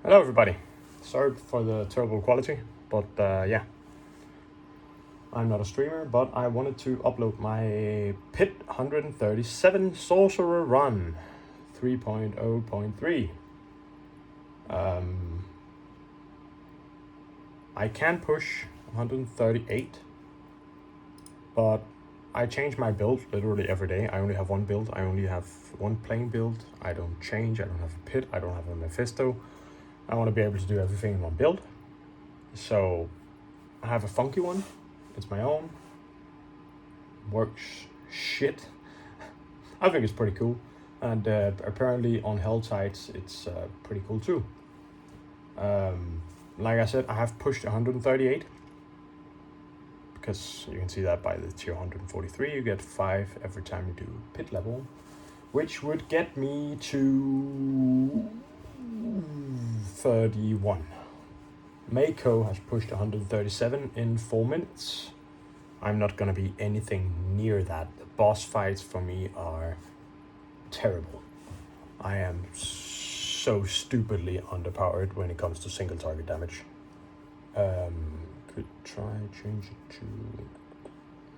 Hello everybody, sorry for the terrible quality, but yeah, I'm not a streamer, but I wanted to upload my Pit 137 Sorcerer Run 3.0.3. I can push 138, but I change my build literally every day. I only have one build, I only have one plain build, I don't change, I don't have a Pit, I don't have a Mephisto. I want to be able to do everything in one build. So I have a funky one. It's my own. Works shit. I think it's pretty cool. And apparently on hell sites it's pretty cool too. Like I said, I have pushed 138. Because you can see that by the tier 143 you get 5 every time you do pit level. Which would get me to 31. Mako has pushed 137 in 4 minutes. I'm not gonna be anything near that. The boss fights for me are terrible. I am so stupidly underpowered when it comes to single target damage. Could try change it to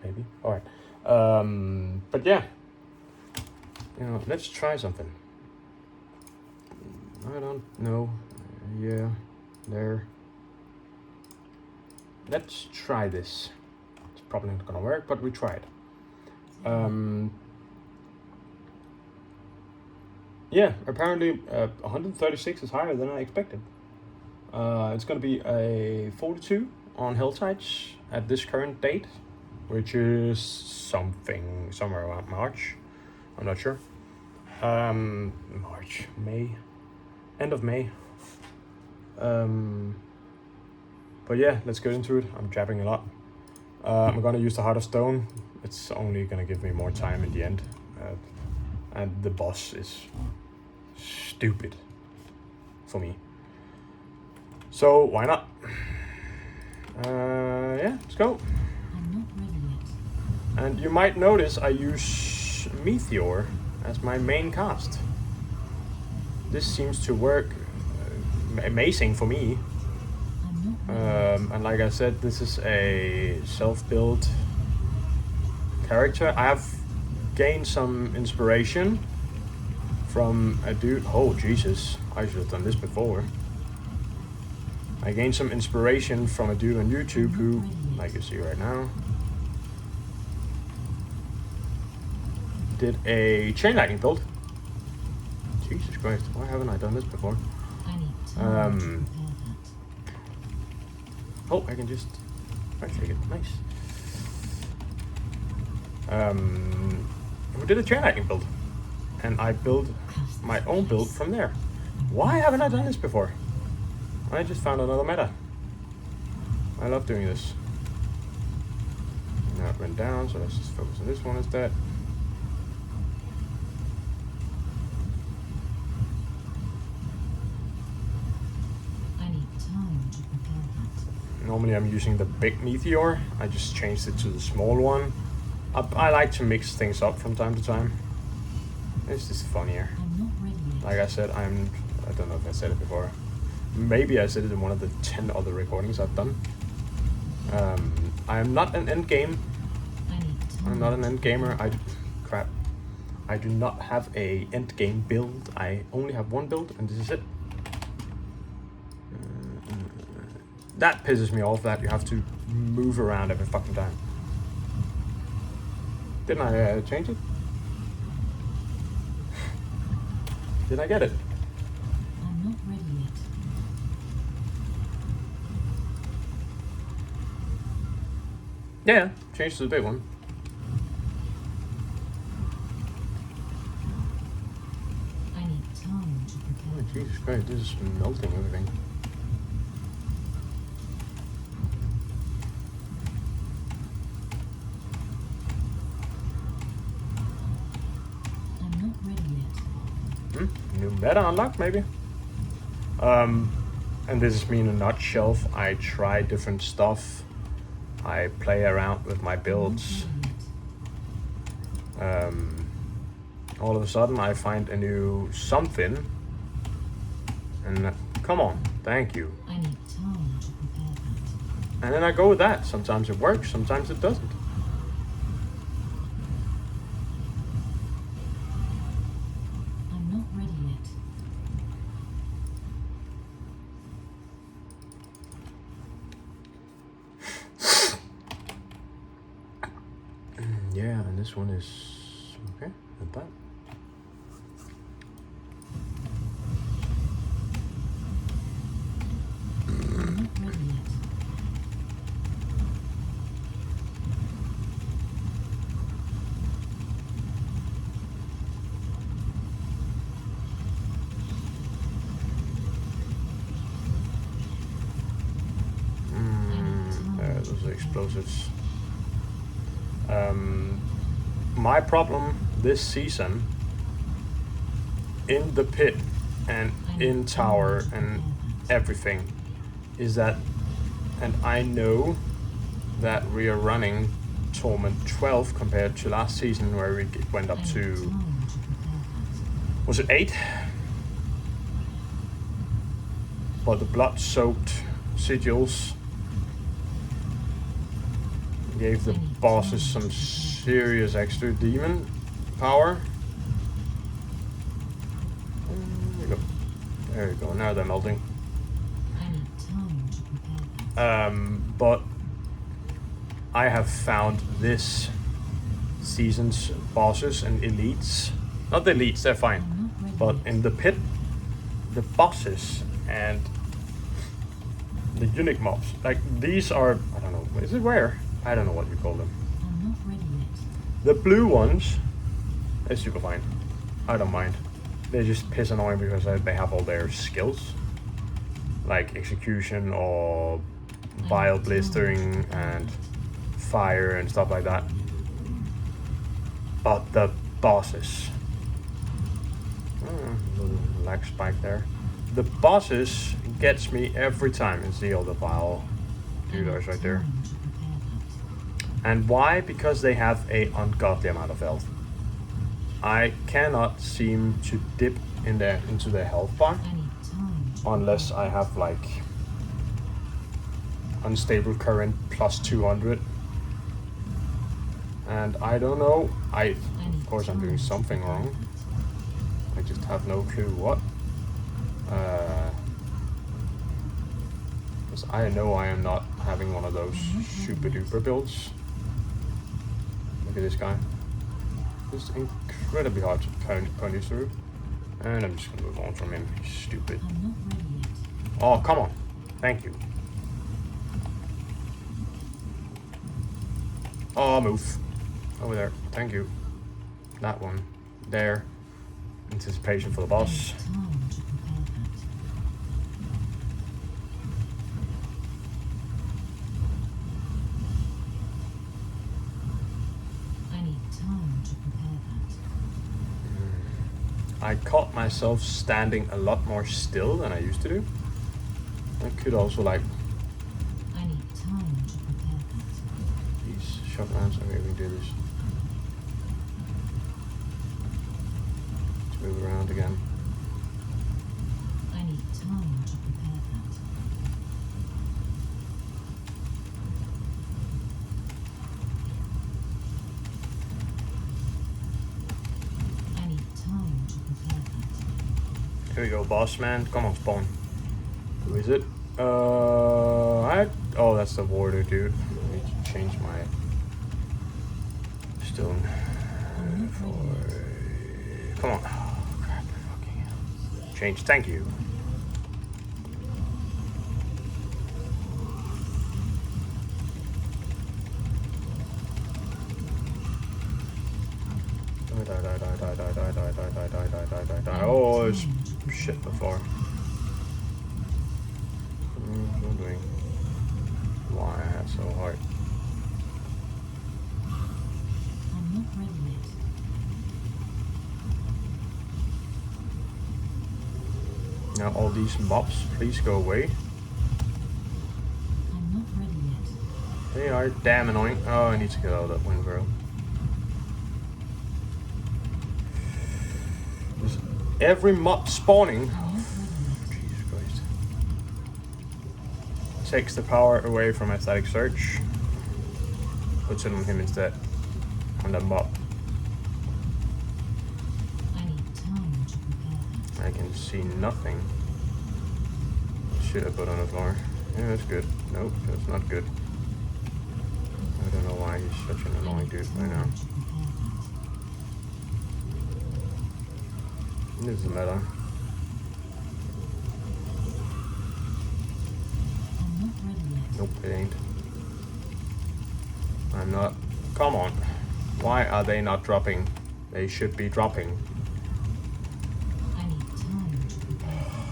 maybe. Alright. But yeah. You know, let's try something. I don't know. Yeah, there. Let's try this. It's probably not gonna work, but we tried. Yeah, apparently 136 is higher than I expected. It's gonna be a 42 on hell sites at this current date, which is somewhere around March. I'm not sure. March, May. End of May. But yeah, let's get into it. I'm jabbing a lot. I'm gonna use the Heart of Stone. It's only gonna give me more time in the end. And the boss is stupid for me. So why not? Yeah, let's go. I'm not ready yet. And you might notice I use Meteor as my main cast. This seems to work amazing for me. And like I said, this is a self-built character. I have gained some inspiration from a dude. Oh Jesus, I should have done this before. I gained some inspiration from a dude on YouTube who, like you see right now, did a chain lightning build. Jesus Christ, why haven't I done this before? Oh, I can just take it. Nice. We did a chain lightning build, and I built my own build from there. Why haven't I done this before? I just found another meta. I love doing this. Now it went down, so let's just focus on this one instead. Normally I'm using the big Meteor. I just changed it to the small one. I like to mix things up from time to time. It's just funnier. Like I said, I don't know if I said it before. Maybe I said it in one of the 10 other recordings I've done. I am not an end game. I'm not an end gamer. I do not have a end game build. I only have one build, and this is it. That pisses me off that you have to move around every fucking time. Didn't I change it? Did I get it? I'm not ready yet. Yeah, changed to the big one. I need time to prepare. Oh, Jesus Christ, this is melting everything. I'm not ready yet. New meta unlocked, maybe? And this is me in a nutshell. I try different stuff. I play around with my builds. All of a sudden I find a new something and Come on, thank you. I need time to prepare that. And then I go with that. Sometimes it works, sometimes it doesn't. I'm not ready yet. Yeah, and this one is okay, not bad. I'm not ready yet. Those are explosives. My problem this season in the pit and in tower and everything is that, and I know that we are running Torment 12 compared to last season where we went up to, was it 8? But the blood-soaked sigils gave the bosses some serious extra demon power. There you go, now they're melting. I need time to prepare that. But I have found this season's bosses and elites, not the elites, they're fine, but in the pit, the bosses and the unique mobs, like these are, I don't know, is it rare? I don't know what you call them. I'm not ready yet. The blue ones, they're super fine. I don't mind. They're just piss annoying because they have all their skills, like execution or bile blistering and fire and stuff like that. But the bosses, little lag spike there. The bosses gets me every time. It's the other vile dudes right there. And why? Because they have a ungodly amount of health. I cannot seem to dip into their health bar unless I have like unstable current plus 200. And I don't know. Of course I'm doing something wrong. I just have no clue what. Because I know I am not having one of those super duper builds. Look at this guy. Just incredibly hard to punish through. And I'm just gonna move on from him. He's stupid. I'm not ready yet. Oh, come on. Thank you. Oh, move. Over there. Thank you. That one. There. Anticipation for the boss. Time to prepare that. I need time to prepare that. I caught myself standing a lot more still than I used to do. I could also like I need time to prepare that. these shotguns. Okay, we can do this. Let's move around again. I need time to prepare that. I need time to prepare that. Here we go, boss man. Come on, spawn. Who is it? Oh, that's the warder dude. I need to change my stone. Come on. Oh, crap. Fucking hell. Change. Thank you. Die. Oh, there's shit before. Wondering why I had so hard. I'm not ready yet. Now all these mobs, please go away. I'm not ready yet. They are damn annoying. Oh, I need to get out of that window. Every mob spawning. Oh, Jesus Christ. takes the power away from my static search, puts it on him instead, on the mob. I need time to prepare that. I can see nothing. Should have put on the floor. Yeah, that's good. Nope, that's not good. I don't know why he's such an annoying dude right now. This is meta. I'm not ready yet. Nope, it ain't. I'm not. Come on. Why are they not dropping? They should be dropping. I need time to prepare that.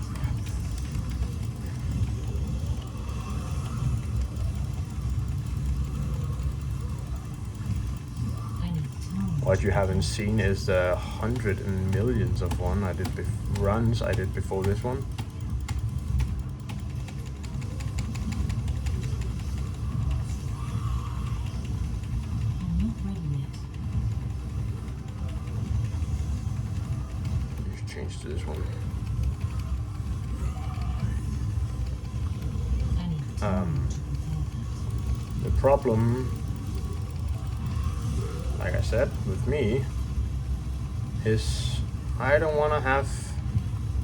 I need time. What you haven't seen is the hundred and millions of one I did runs I did before this one. I'm not ready yet. Just change to this one. I need time to prepare that. The problem, like I said, with me, is I don't want to have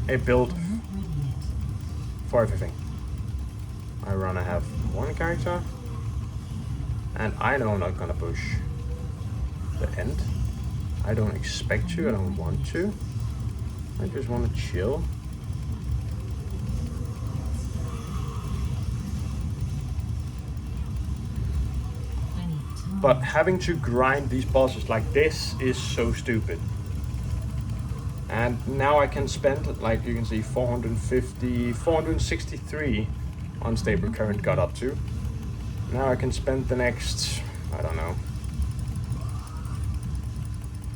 a build I'm not ready yet. for everything. I want to have one character, and I know I'm not gonna push the end. I don't expect to, I don't want to. I just want to chill. I need time. But having to grind these bosses like this is so stupid. And now I can spend, like you can see, 450, 463 unstable current got up to. Now I can spend the next, I don't know,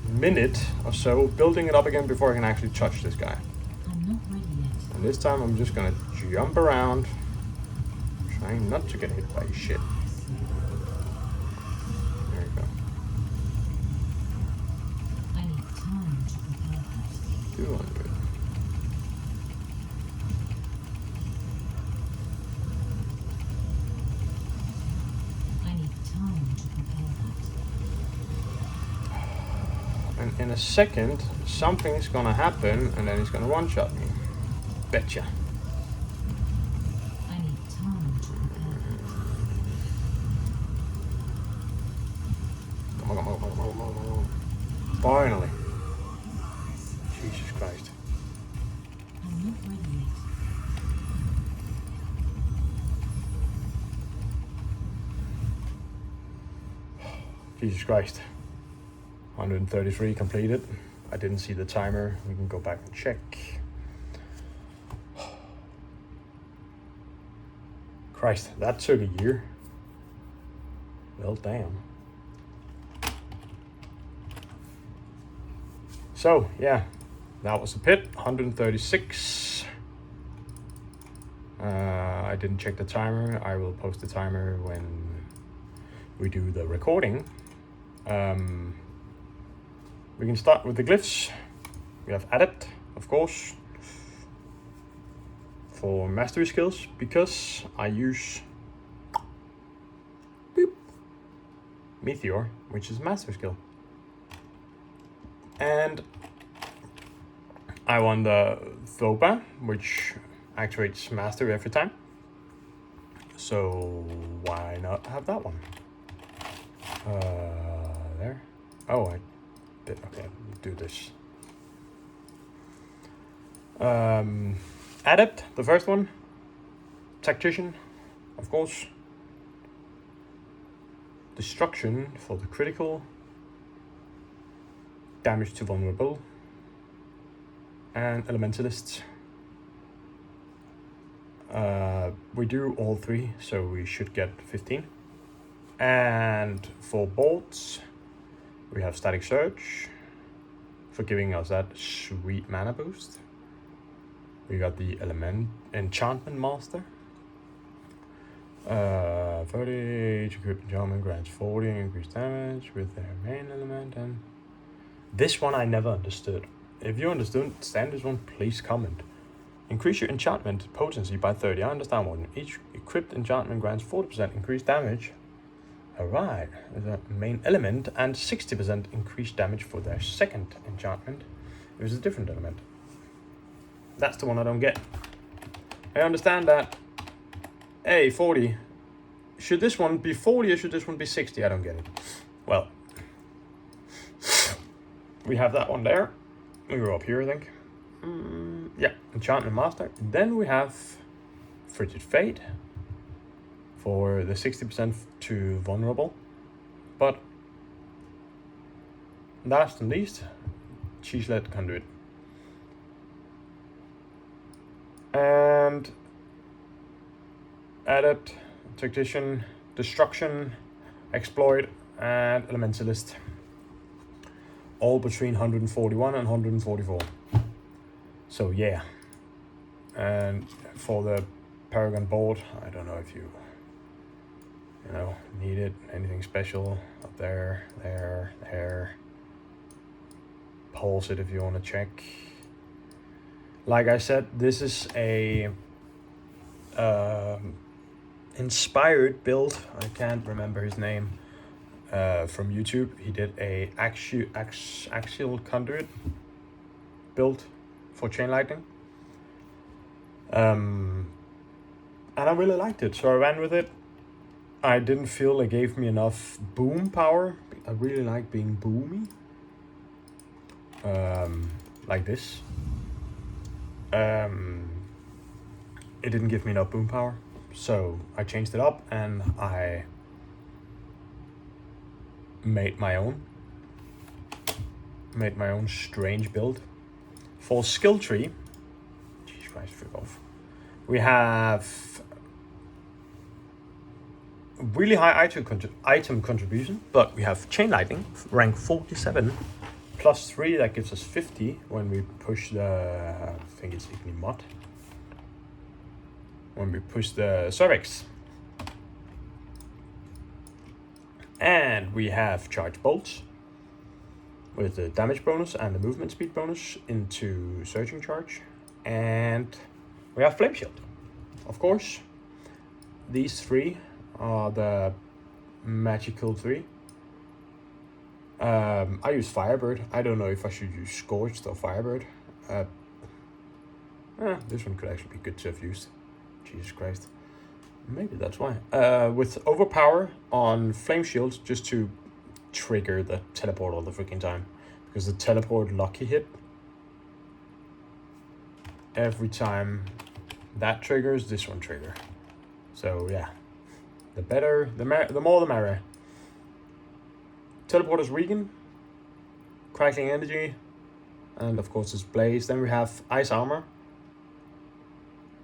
minute or so building it up again before I can actually touch this guy. I'm not ready yet. And this time I'm just gonna jump around, trying not to get hit by shit. There you go. I need time to prepare that. 200. I need time to prepare that. And in a second, something's gonna happen, and then he's gonna one-shot me. Betcha. I need time to prepare that. Come on, come on, come on, come on, come on, come on. Finally. Jesus Christ. I'm not ready yet. Jesus Christ. 133 completed. I didn't see the timer. We can go back and check. Christ, that took a year. Well, damn. So, yeah, that was the pit, 136. I didn't check the timer. I will post the timer when we do the recording. We can start with the glyphs. We have Adept, of course, for mastery skills, because I use Meteor, which is master skill. And I want the Thoba, which activates mastery every time. So why not have that one? There. Oh, I did. Okay, do this. Adept, the first one. Tactician, of course. Destruction for the critical. Damage to vulnerable. And Elementalist. We do all three, so we should get 15. And for bolts, we have Static Surge for giving us that sweet mana boost. We got the Enchantment Master. 30 each equipped enchantment grants 40 increased damage with their main element. And this one I never understood. If you understand this one, please comment. Increase your enchantment potency by 30. I understand one. Each equipped enchantment grants 40% increased damage. Alright, there's a main element and 60% increased damage for their second enchantment. It was a different element. That's the one I don't get. I understand that. Hey, 40. Should this one be 40 or should this one be 60? I don't get it. Well, we have that one there. We were up here, I think. Yeah, Enchantment Master. Then we have Frigid Fate for the 60% to vulnerable. But last and least, Cheese-Led Conduit. And Adept, Tactician, Destruction, Exploit, and Elementalist. All between 141 and 144. So yeah. And for the Paragon board, I don't know if you need it. Anything special up there, there. Pulse it if you want to check. Like I said, this is a inspired build. I can't remember his name. From YouTube, he did a axial conduit build for Chain Lightning, and I really liked it, so I ran with it. I didn't feel it gave me enough boom power. I really like being boomy, like this. It didn't give me enough boom power, so I changed it up and I made my own strange build. For skill tree, Jesus Christ, frick off. We have really high item contribution, but we have Chain Lightning, rank 47, plus 3, that gives us 50 when we push the, I think it's Ignimod, when we push the Cerberus. And we have Charge Bolts with the damage bonus and the movement speed bonus into Surging Charge. And we have Flame Shield, of course. These three are the magical three. I use Firebird. I don't know if I should use Scorched or Firebird. This one could actually be good to have used. Jesus Christ. Maybe that's why. With Overpower on Flame Shield, just to trigger the teleport all the freaking time. Because the teleport lucky hit, every time that triggers, this one trigger. So yeah, the better, the more the merrier. Teleport is Regan, Crackling Energy, and of course it's Blaze. Then we have Ice Armor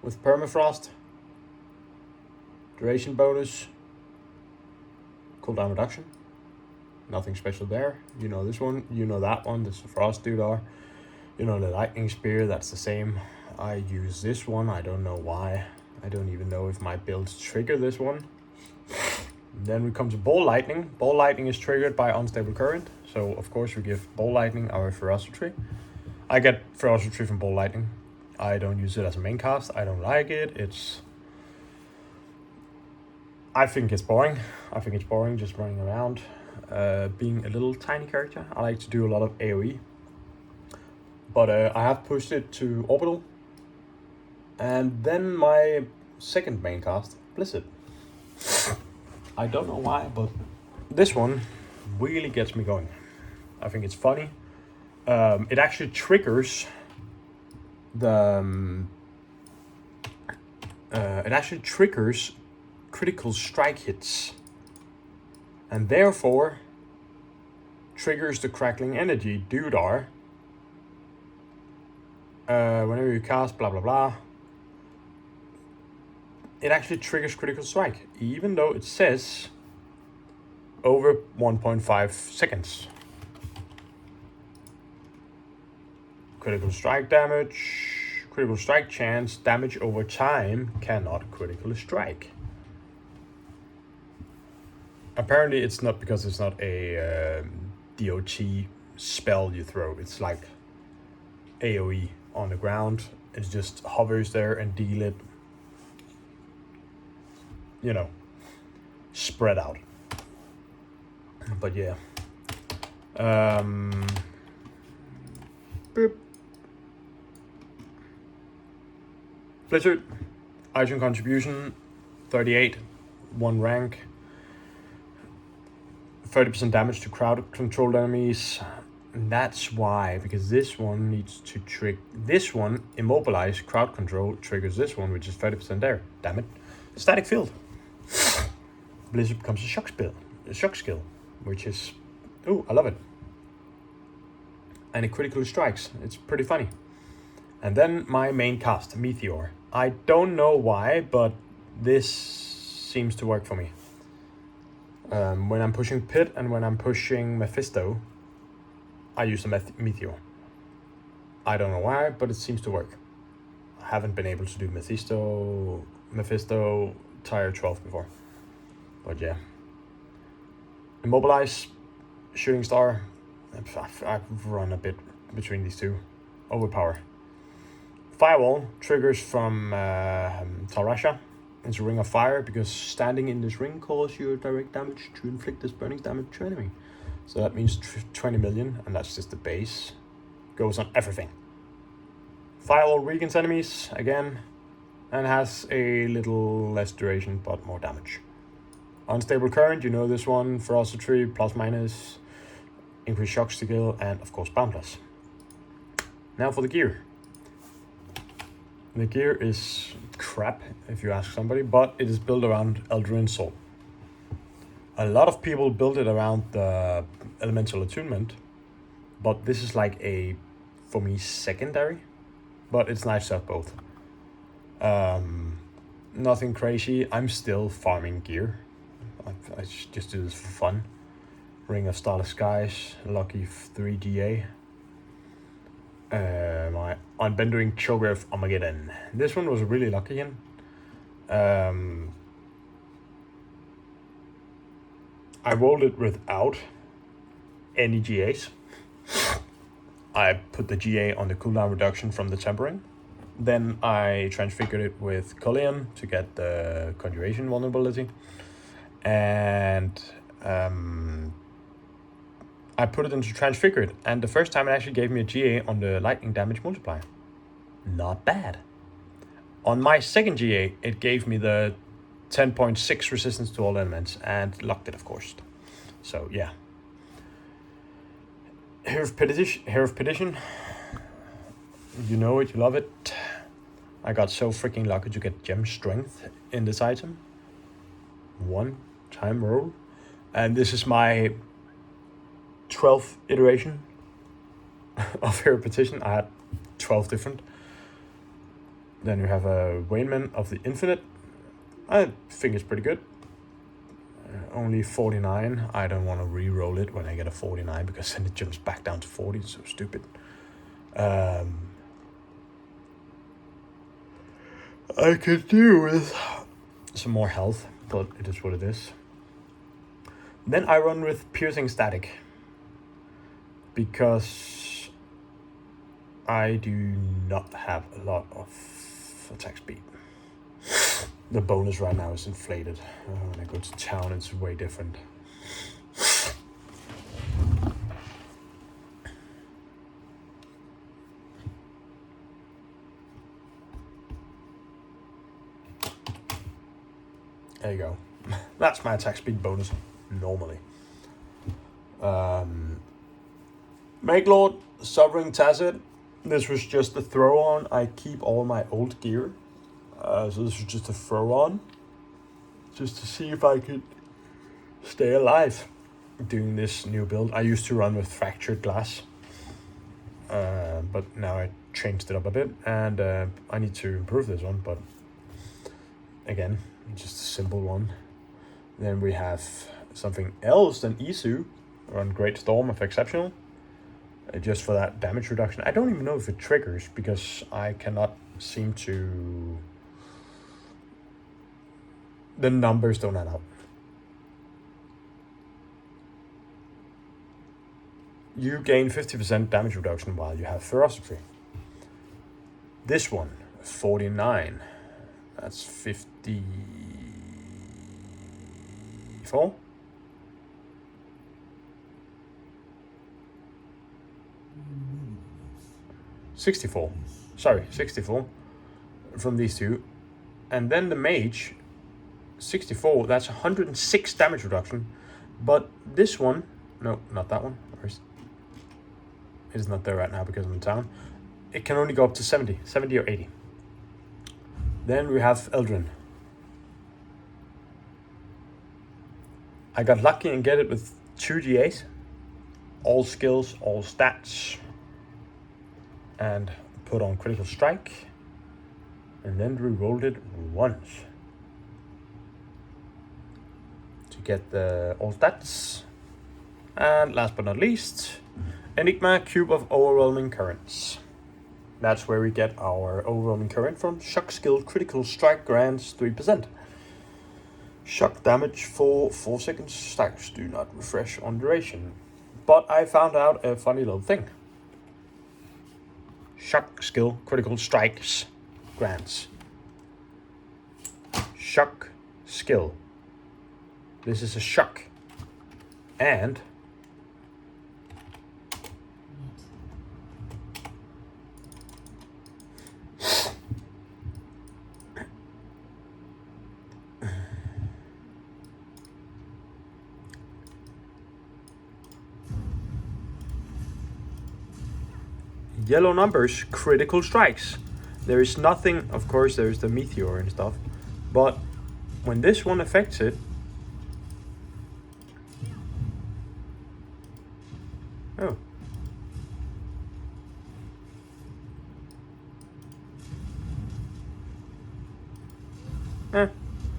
with Permafrost, duration bonus, cooldown reduction. Nothing special there. You know this one, you know that one, this is Frost Dudar. You know the Lightning Spear, that's the same. I use this one, I don't know why. I don't even know if my builds trigger this one. Then we come to Ball Lightning. Ball Lightning is triggered by Unstable Current, so of course we give Ball Lightning our Ferocity. I get Ferocity from Ball Lightning. I don't use it as a main cast, I don't like it. I think it's boring. I think it's boring just running around. Being a little tiny character, I like to do a lot of AoE. But I have pushed it to Orbital. And then my second main cast, Blizzard. I don't know why, but this one really gets me going. I think it's funny. It actually triggers the... critical strike hits, and therefore triggers the Crackling Energy Dudar whenever you cast blah blah blah. It actually triggers critical strike, even though it says over 1.5 seconds. Critical strike damage, critical strike chance, damage over time, cannot critically strike. Apparently it's not because it's not a DOT spell you throw. It's like AoE on the ground. It just hovers there and deal it, you know, spread out. But yeah. Boop. Blizzard, item contribution, 38, 1 rank, 30% damage to crowd-controlled enemies. And that's why, because this one needs to trick this one, immobilize crowd control, triggers this one, which is 30% there. Damn it. Static field. Blizzard becomes a shock skill, which is, ooh, I love it. And it critically strikes. It's pretty funny. And then my main cast, Meteor. I don't know why, but this seems to work for me. When I'm pushing Pit and when I'm pushing Mephisto, I use the Meteor. I don't know why, but it seems to work. I haven't been able to do Mephisto Tier 12 before. But yeah. Immobilize, Shooting Star. I've run a bit between these two. Overpower. Firewall triggers from Tarasha into Ring of Fire, because standing in this ring causes you direct damage to inflict this burning damage to enemy. So that means 20 million, and that's just the base. Goes on everything. Firewall weakens enemies again, and has a little less duration but more damage. Unstable Current, you know this one. Ferocity, plus minus, increased shock skill, and of course boundless. Now for the gear. The gear is crap, if you ask somebody, but it is built around Eldraine Soul. A lot of people build it around the Elemental Attunement, but this is like a, for me, secondary, but it's nice to have both. Nothing crazy. I'm still farming gear. I just do this for fun. Ring of Starless Skies, Lucky 3 GA. My Unbending Choker of Armageddon. This one was really lucky in. I rolled it without any GAs. I put the GA on the cooldown reduction from the Tempering. Then I transfigured it with Cullion to get the Conjuration vulnerability. And I put it into Transfigured, and the first time it actually gave me a GA on the lightning damage multiplier. Not bad. On my second GA, it gave me the 10.6 resistance to all elements, and locked it, of course. So, yeah. Hero of Petition. You know it, you love it. I got so freaking lucky to get Gem Strength in this item. 1-time roll. And this is my 12th iteration of Hero of Petition. I had 12 different. Then you have a Wayman of the Infinite. I think it's pretty good. Only 49. I don't want to re-roll it when I get a 49, because then it jumps back down to 40. It's so stupid. I could do with some more health, but it is what it is. Then I run with Piercing Static, because I do not have a lot of attack speed. The bonus right now is inflated. When I go to town, it's way different. There you go. That's my attack speed bonus normally. Make Lord, Sovereign Tacit. This was just a throw on. I keep all my old gear. So this was just a throw on. Just to see if I could stay alive doing this new build. I used to run with Fractured Glass. But now I changed it up a bit. And I need to improve this one. But again, just a simple one. Then we have something else than Isu. Run Great Storm of Exceptional. Just for that damage reduction. I don't even know if it triggers, because I cannot seem to... The numbers don't add up. You gain 50% damage reduction while you have Ferocity. This one, 49. That's 54. $64. Sorry, 64 from these two. And then the mage, 64, that's 106 damage reduction. But this one, no, not that one. It is not there right now because I'm in town. It can only go up to 70 or 80. Then we have Eldrin. I got lucky and get it with 2 GAs. All skills, all stats. And put on critical strike. And then re-rolled it once. To get the all stats. And last but not least, Enigma Cube of Overwhelming Currents. That's where we get our overwhelming current from. Shock skill, critical strike grants 3%. Shock damage for 4 seconds. Stacks do not refresh on duration. But I found out a funny little thing. Shock skill, critical strikes grants. Shock skill. This is a shock. And yellow numbers, critical strikes. There is nothing, of course, there's the meteor and stuff, but when this one affects it, oh,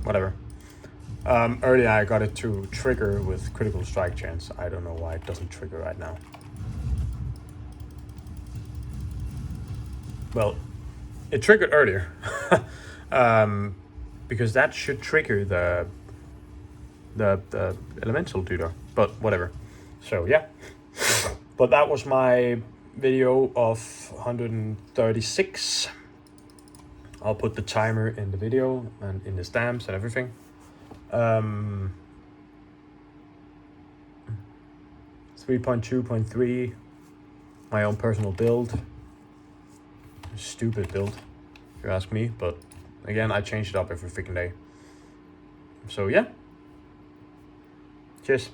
whatever. Earlier I got it to trigger with critical strike chance. I don't know why it doesn't trigger right now. Well, it triggered earlier. Because that should trigger the elemental tutor, but whatever. So yeah. But that was my video of 136. I'll put the timer in the video and in the stamps and everything. 3.2.3, my own personal build. Stupid build, if you ask me, but again, I change it up every freaking day. So yeah. Cheers.